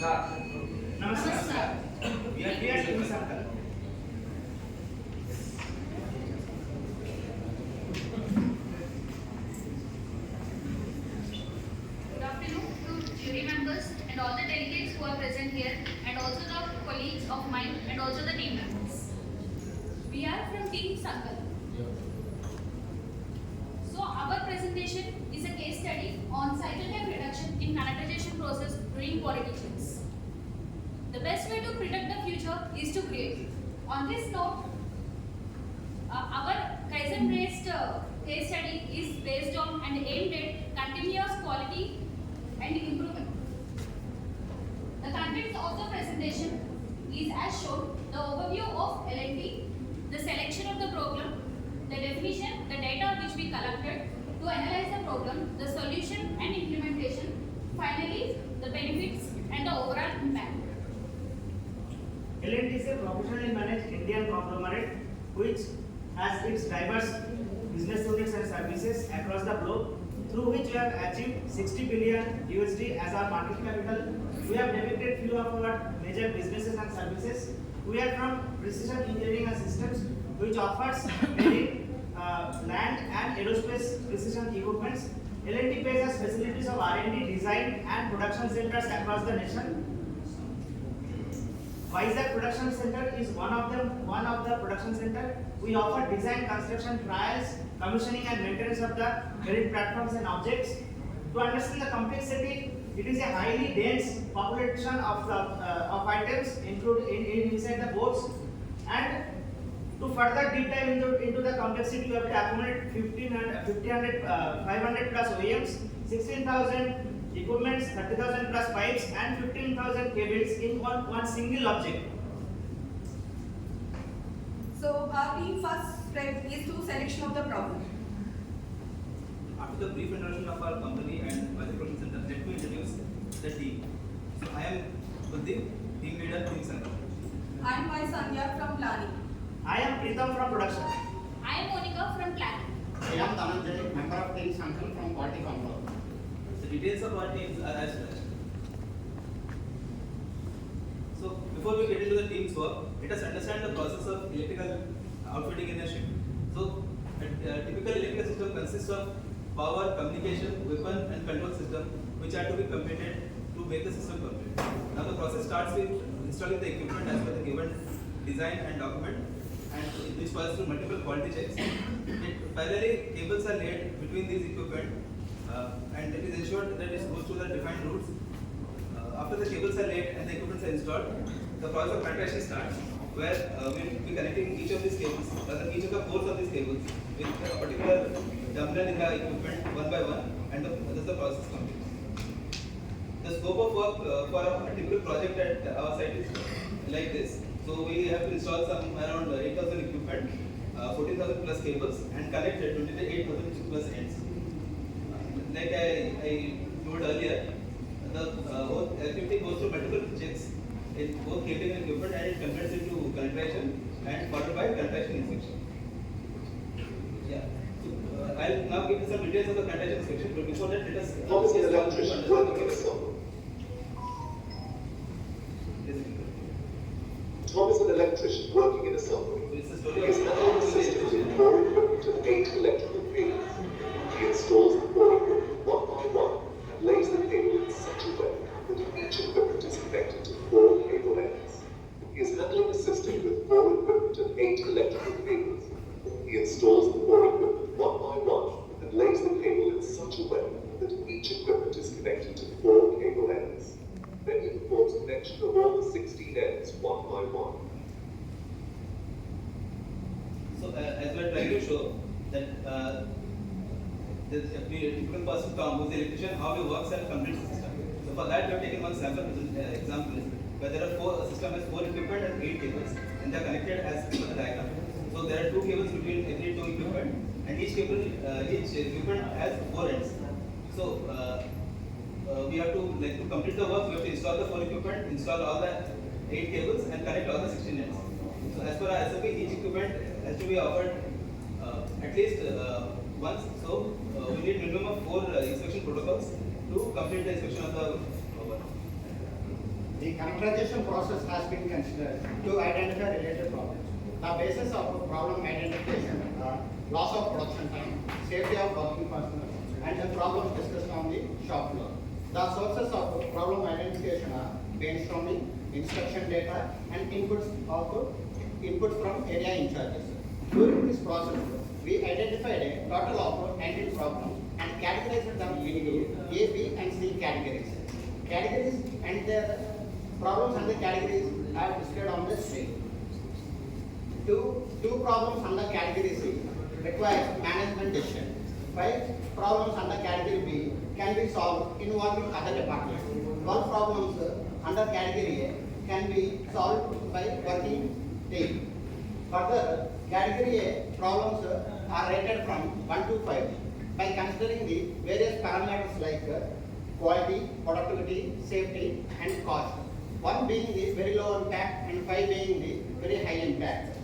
Namaskar. We are here to circle. Good afternoon to jury members and all the delegates who are present here, and also the colleagues of mine and also the team members. We are from Team Sankalp. So our presentation is a case study on cycle time reduction in monetization process during quality checks. The best way to predict the future is to create. On this note, our Kaizen-based case study is based on and aimed at continuous quality and improvement. The contents of the presentation is as shown: the overview of L&D, the selection of the problem, the definition, the data which we collected to analyze the problem, the solution and implementation, finally the benefits and the overall impact. L&T is a professionally managed Indian conglomerate which has its diverse business units and services across the globe, through which we have achieved 60 billion USD as our market capital. We have depicted few of our major businesses and services. We are from Precision Engineering and Systems, which offers marine, land and aerospace precision equipments. L&T has facilities of R&D, design and production centers across the nation. Vizag Production Center is one of the production center. We offer design, construction, trials, commissioning and maintenance of the credit platforms and objects. To understand the complexity, it is a highly dense population of items inside the boards, and to further deep dive into the complexity, you have to accumulate 500 plus OEMs, 16,000 equipments, 30,000 plus pipes and 15,000 cables in one single object. So our team first step is to selection of the problem. After the brief introduction of our company and Vizag Production Center, let me introduce the team. So I am Buddhi, team leader, Team Sankalp. I am my Sandhya from planning. I am Pritam from production. I am Monica from planning. I am Dhananjay, member of Team Sankalp from Quality Control. The details of our teams are as such. So before we get into the team's work, let us understand the process of electrical outfitting in a ship. So a typical electrical system consists of power, communication, weapon and control system, which are to be completed to make the system complete. Now the process starts with installing the equipment as per the given design and document, and which passes through multiple quality checks. Parallelly, cables are laid between these equipment, and it is ensured that it goes through the defined routes. After the cables are laid and the equipment are installed, the process of manufacturing starts, where we will be connecting each of these cables, rather each of the ports of these cables, with a particular terminal in the equipment one by one, and thus the process completes. The scope of work for a typical project at our site is like this. So we have to install some around 8,000 equipment, 14,000 plus cables, and connect 28,000 plus ends. Like I told earlier, the whole activity goes through multiple checks in both cabling and equipment, and it converts into calibration and followed by calibration inspection. Yeah. So, I'll now give you some details of the calibration inspection, but before that, let us How is an electrician working in a circle? Tom is an electrician working in a circle. It's a He story is of handling the system with 4 equipment and 8 electrical cables. He installs the 4 equipment one by one and lays the cable in such a way that each equipment is connected to 4 cable ends. He is handling the system with 4 equipment and 8 electrical cables. He installs the 4 equipment one by one and lays the cable in such a way that each equipment is connected to 4 cable ends. Then he performs connection of all the 16 ends one by one. So as we are trying to show that the typical person Tom, who is the electrician, how he works and completes the system. So for that we have taken one sample example where there are a system has 4 equipment and 8 cables, and they are connected as per the diagram. So there are 2 cables between every 2 equipment, and each equipment has 4 ends. So we have to complete the work. We have to install the 4 equipment, install all the 8 cables, and connect all the 16 ends. So as per our SOP, each equipment has to be offered at least once. So we need minimum of 4 inspection protocols to complete the inspection of the work. The characterization process has been considered to identify related problems. The basis of problem identification are loss of production time, safety of working personnel, and the problems discussed on the shop floor. The sources of problem identification are brainstorming, inspection data, and inputs from area in charges. During this process, we identified a total of 19 problems and categorized them into A, B, and C categories. Categories and their problems and the categories are displayed on the screen. Two problems under category C require management decision. 5 problems under category B can be solved involving other departments. 12 problems under category A can be solved by working team. Further, category A problems are rated from 1 to 5 by considering the various parameters like quality, productivity, safety, and cost. 1 being the very low impact and 5 being the very high impact.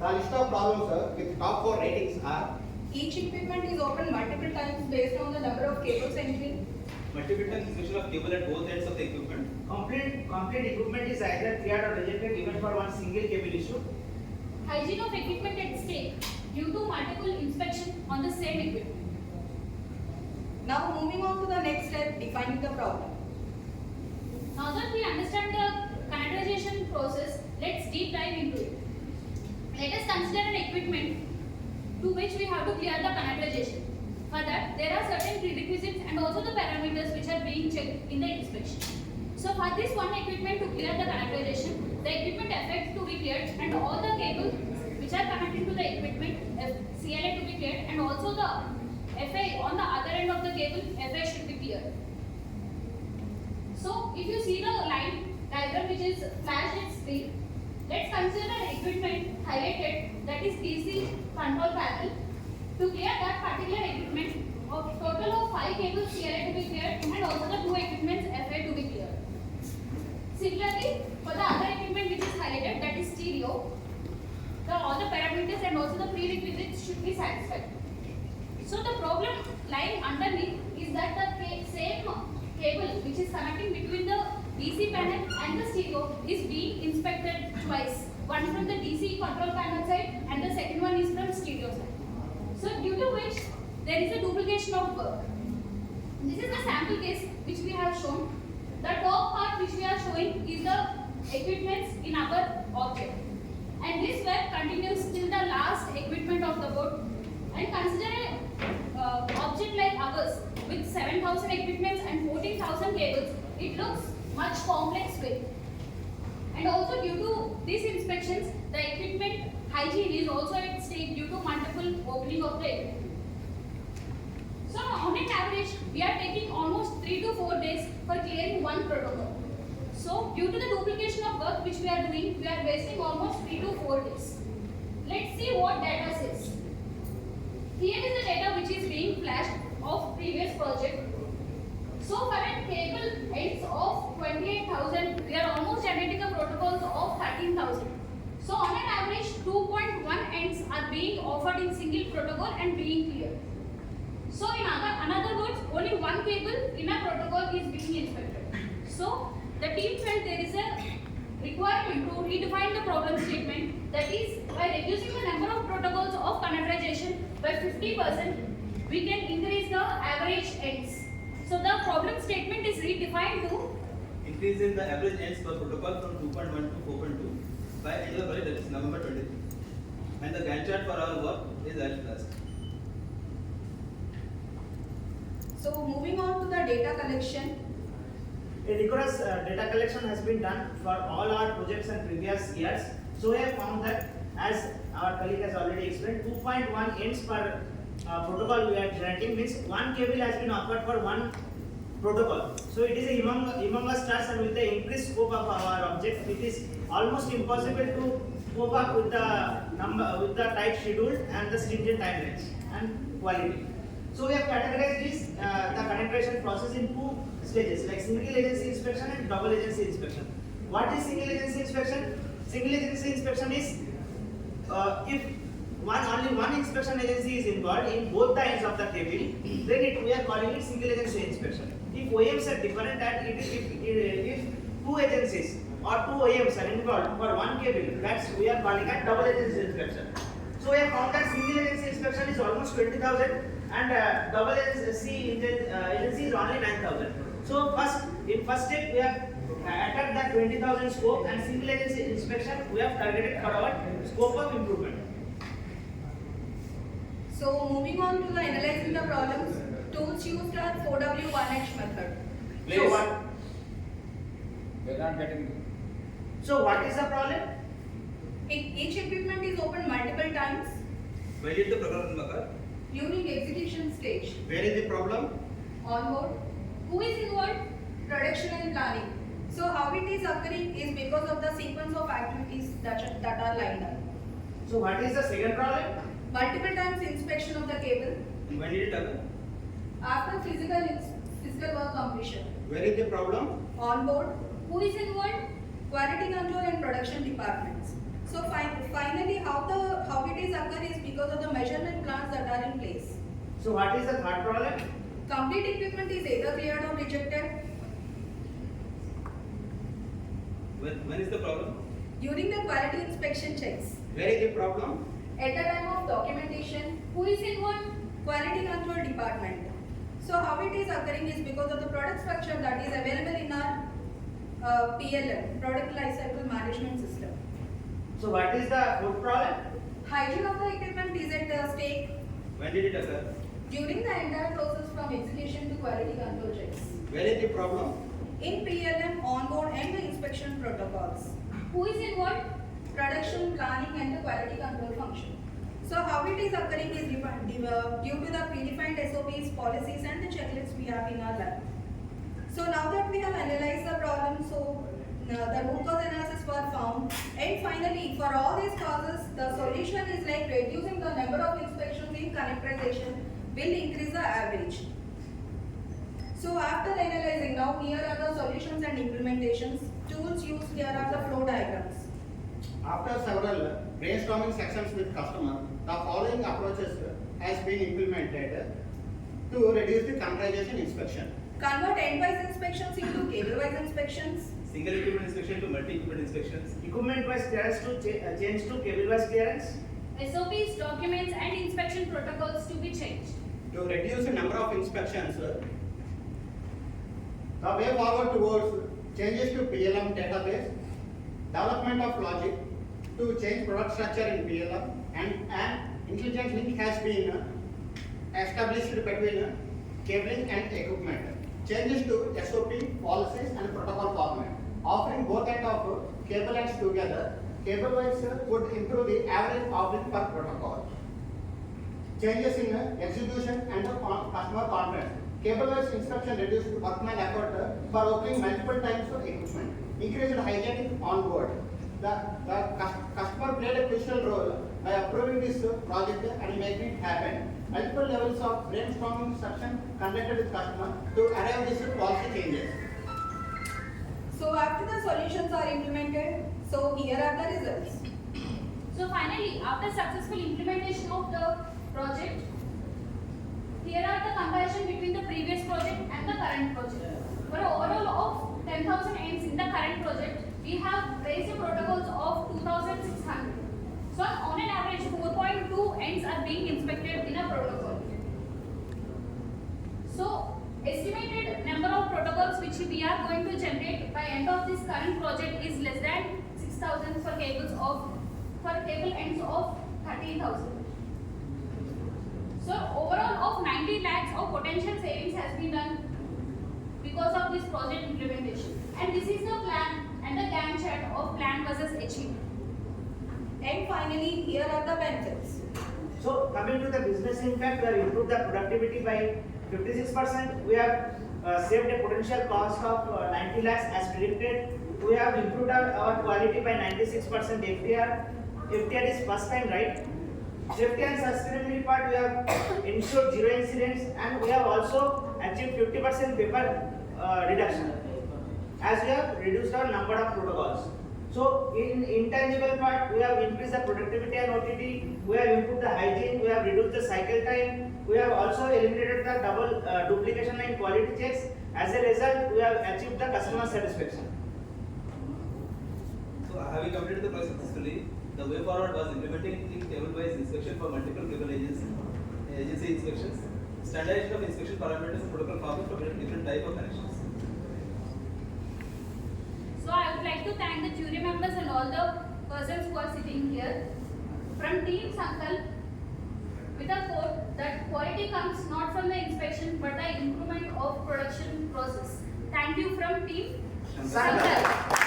The list of problems with top 4 ratings are: Each equipment is opened multiple times based on the number of cables entering. Multiple times installation of cable at both ends of the equipment. Complete equipment is either cleared or rejected even for one single cable issue. Hygiene of equipment at stake due to multiple inspection on the same equipment. Now moving on to the next step, defining the problem. Now that we understand the categorization process, let's deep dive into it. Let us consider an equipment to which we have to clear the categorization. For that, there are certain prerequisites and also the parameters which are being checked in the inspection. So for this one equipment to clear the categorization, the equipment effects to be cleared and all the cables which are connected to the equipment CLA to be cleared and also the FA on the other end of the cable FA should be cleared. So if you see the line diagram which is flashed at screen, let's consider an equipment highlighted that is DC control panel. To clear that particular equipment, a total of 5 cables CLA to be cleared and also the 2 equipments FA to be cleared. Similarly, for the other equipment which is highlighted, that is stereo, all the parameters and also the prerequisites should be satisfied. So the problem lying underneath is that the same cable which is connecting between the DC panel and the stereo is being inspected twice. One from the DC control panel side and the second one is from stereo side. So due to which there is a duplication of work. This is the sample case which we have shown. The top part which we are showing is the equipments in our object. And this work continues till the last equipment of the board. And consider an object like ours with 7,000 equipments and 14,000 cables, it looks much complex way. And also due to these inspections, the equipment hygiene is also at stake due to multiple opening of the equipment. So on an average, we are taking almost 3 to 4 days for clearing one protocol. So due to the duplication of work which we are doing, we are wasting almost 3 to 4 days. Let's see what data says. Here is the data which is being flashed of previous project. So for a cable ends of 28,000, we are almost generating a protocols of 13,000. So on an average, 2.1 ends are being offered in single protocol and being cleared. So in other words, only one cable in a protocol is being inspected. So the team felt there is a requirement to redefine the problem statement, that is, by reducing the number of protocols of categorization by 50%, we can increase the average ends. So the problem statement is redefined to increase in the average ends per protocol from 2.1 to 4.2 by end of the project, that is November 23. And the Gantt chart for our work is as follows. So moving on to the data collection. A rigorous data collection has been done for all our projects and previous years. So we have found that, as our colleague has already explained, 2.1 ends per protocol we are generating, means one cable has been offered for one protocol. So it is a humongous task, and with the increased scope of our object, it is almost impossible to cope up with the tight schedule and the stringent timelines and quality. So we have categorized this the categorization process in 2 stages, like single agency inspection and double agency inspection. What is single agency inspection? Single agency inspection is if only one inspection agency is involved in both the ends of the cable, then we are calling it single agency inspection. If OEMs are different and if two agencies or two OEMs are involved for one cable, that's we are calling a double agency inspection. So we have found that single agency inspection is almost 20,000 and double agency is only 9,000. So in first step we have attacked that 20,000 scope, and single agency inspection we have targeted for our scope of improvement. So moving on to the analyzing the problems, tools used are 4W1H method. So what? They're not getting. So what is the problem? Each equipment is opened multiple times Why did the program occur? during execution stage. Where is the problem? Onboard, Who is involved? production and planning. So how it is occurring is because of the sequence of activities that are lined up. So what is the second problem? Multiple times inspection of the cable When did it occur? after physical work completion. Where is the problem? Onboard, Who is involved? quality control and production departments. So finally how it is occur is because of the measurement plans that are in place. So what is the third problem? Complete equipment is either cleared or rejected When is the problem? during the quality inspection checks. Where is the problem? At the time of documentation, Who is involved? quality control department. So how it is occurring is because of the product structure that is available in our PLM, Product Lifecycle Management System. So what is the fourth problem? Hygiene of the equipment is at stake When did it occur? during the entire process from execution to quality control checks. Where is the problem? In PLM, onboard and the inspection protocols, Who is involved? production, planning and the quality control function. So how it is occurring is due to the predefined SOPs, policies and the checklists we have in our lab. So now that we have analyzed the problem, so the root cause analysis were found, and finally for all these causes the solution is like reducing the number of inspections in connectorization will increase the average. So after analyzing, now here are the solutions and implementations. Tools used here are the flow diagrams. After several brainstorming sessions with customer, the following approaches has been implemented to reduce the connectorization inspection. Convert end-wise inspections into cable-wise inspections. Single equipment inspection to multi-equipment inspections. Equipment wise clearance to change to cable wise clearance. SOPs, documents and inspection protocols to be changed. To reduce the number of inspections, the way forward towards changes to PLM database, development of logic to change product structure in PLM, and an intelligent link has been established between cabling and equipment. Changes to SOP, policies and protocol format, offering both ends of cable ends together. Cable wise would improve the average orbit per protocol. Changes in execution and customer confidence. Cable-wise inspection reduced workman effort for opening multiple times for equipment. Increased hygienic on board. The customer played a crucial role by approving this project and making it happen. Multiple levels of brainstorming session conducted with customer to arrive these policy changes. So after the solutions are implemented, so here are the results. So finally, after successful implementation of the project, here are the comparison between the previous project and the current project. For an overall of 10,000 ends in the current project, we have raised the protocols of 2,600. So on an average, 4.2 ends are being inspected in a protocol. So estimated number of protocols which we are going to generate by end of this current project is less than 6,000 for cable ends of 30,000. So overall of 90 lakhs of potential savings has been done because of this project implementation. And this is the plan and the Gantt chart of plan versus achieved. And finally, here are the benefits. So coming to the business impact, we have improved the productivity by 56%. We have saved a potential cost of 90 lakhs as predicted. We have improved our quality by 96% FTR. FTR is first time, right? Safety and sustainability part, we have ensured zero incidents and we have also achieved 50% paper reduction as we have reduced our number of protocols. So in intangible part, we have increased the productivity and OTT, we have improved the hygiene, we have reduced the cycle time, we have also eliminated the double duplication and quality checks. As a result, we have achieved the customer satisfaction. So having completed the process successfully, the way forward was implementing table-wise inspection for multiple criminal agency inspections, standardization of inspection parameters and protocol forms for different type of connections. So I would like to thank the jury members and all the persons who are sitting here. From Team Sankalp, with a quote that quality comes not from the inspection but the improvement of production process. Thank you from Team Sankalp.